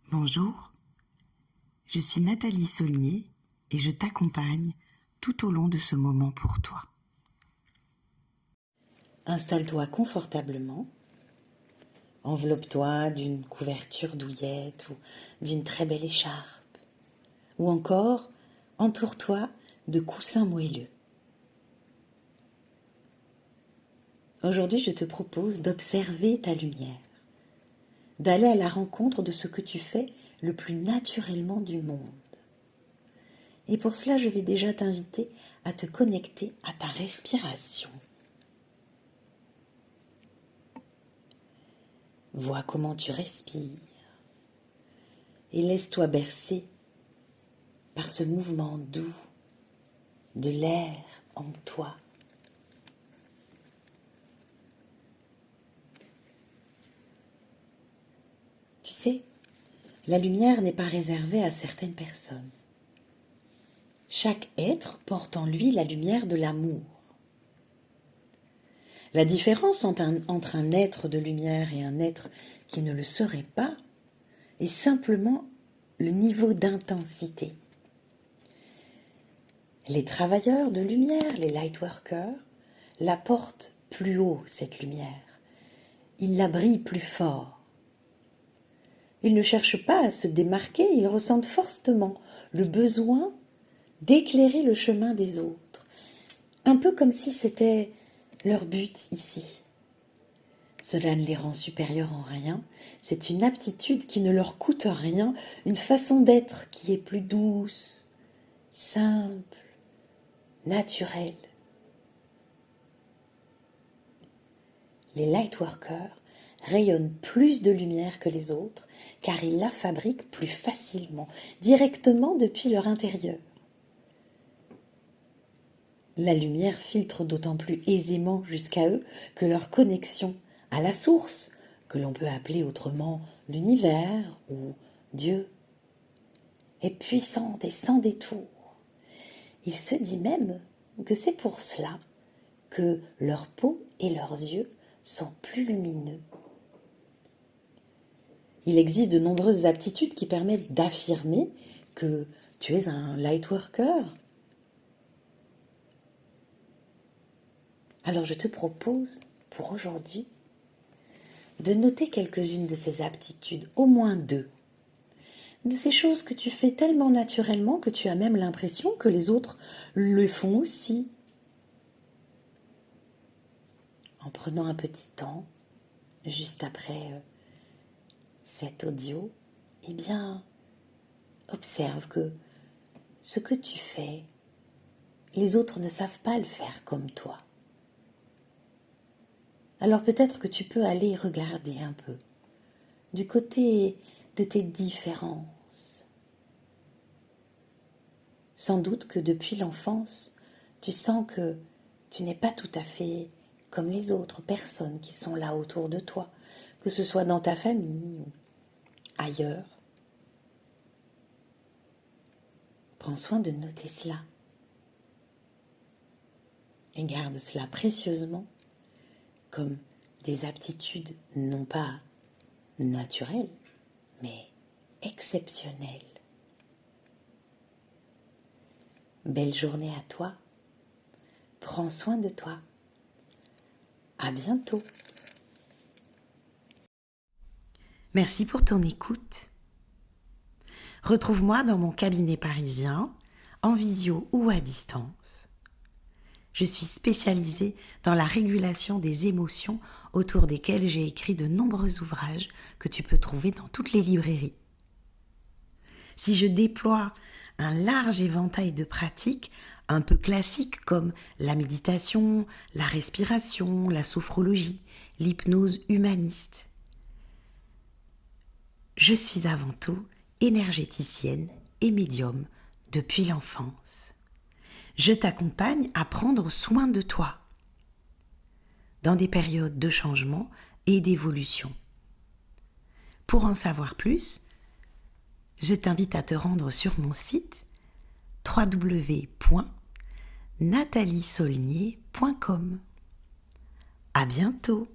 Bonjour, je suis Nathalie Saulnier et je t'accompagne tout au long de ce moment pour toi. Installe-toi confortablement, enveloppe-toi d'une couverture douillette ou d'une très belle écharpe, ou encore entoure-toi de coussins moelleux. Aujourd'hui, je te propose d'observer ta lumière, d'aller à la rencontre de ce que tu fais le plus naturellement du monde. Et pour cela, je vais déjà t'inviter à te connecter à ta respiration. Vois comment tu respires et laisse-toi bercer par ce mouvement doux de l'air en toi. Tu sais, la lumière n'est pas réservée à certaines personnes. Chaque être porte en lui la lumière de l'amour. La différence entre un être de lumière et un être qui ne le serait pas est simplement le niveau d'intensité. Les travailleurs de lumière, les lightworkers, la portent plus haut, cette lumière. Ils la brillent plus fort. Ils ne cherchent pas à se démarquer, ils ressentent fortement le besoin d'éclairer le chemin des autres, un peu comme si c'était leur but ici. Cela ne les rend supérieurs en rien, c'est une aptitude qui ne leur coûte rien, une façon d'être qui est plus douce, simple, naturelle. Les lightworkers rayonnent plus de lumière que les autres car ils la fabriquent plus facilement, directement depuis leur intérieur. La lumière filtre d'autant plus aisément jusqu'à eux que leur connexion à la source, que l'on peut appeler autrement l'univers ou Dieu, est puissante et sans détour. Il se dit même que c'est pour cela que leur peau et leurs yeux sont plus lumineux. Il existe de nombreuses aptitudes qui permettent d'affirmer que tu es un lightworker. Alors je te propose pour aujourd'hui de noter quelques-unes de ces aptitudes, au moins 2. De ces choses que tu fais tellement naturellement que tu as même l'impression que les autres le font aussi. En prenant un petit temps, juste après cet audio, eh bien, observe que ce que tu fais, les autres ne savent pas le faire comme toi. Alors peut-être que tu peux aller regarder un peu du côté de tes différences. Sans doute que depuis l'enfance, tu sens que tu n'es pas tout à fait comme les autres personnes qui sont là autour de toi, que ce soit dans ta famille ou ailleurs. Prends soin de noter cela et garde cela précieusement comme des aptitudes non pas naturelles, mais exceptionnelles. Belle journée à toi. Prends soin de toi. À bientôt. Merci pour ton écoute. Retrouve-moi dans mon cabinet parisien, en visio ou à distance. Je suis spécialisée dans la régulation des émotions autour desquelles j'ai écrit de nombreux ouvrages que tu peux trouver dans toutes les librairies. Si je déploie un large éventail de pratiques un peu classiques comme la méditation, la respiration, la sophrologie, l'hypnose humaniste, je suis avant tout énergéticienne et médium depuis l'enfance. Je t'accompagne à prendre soin de toi dans des périodes de changement et d'évolution. Pour en savoir plus, je t'invite à te rendre sur mon site www.nathaliesaulnier.com. À bientôt.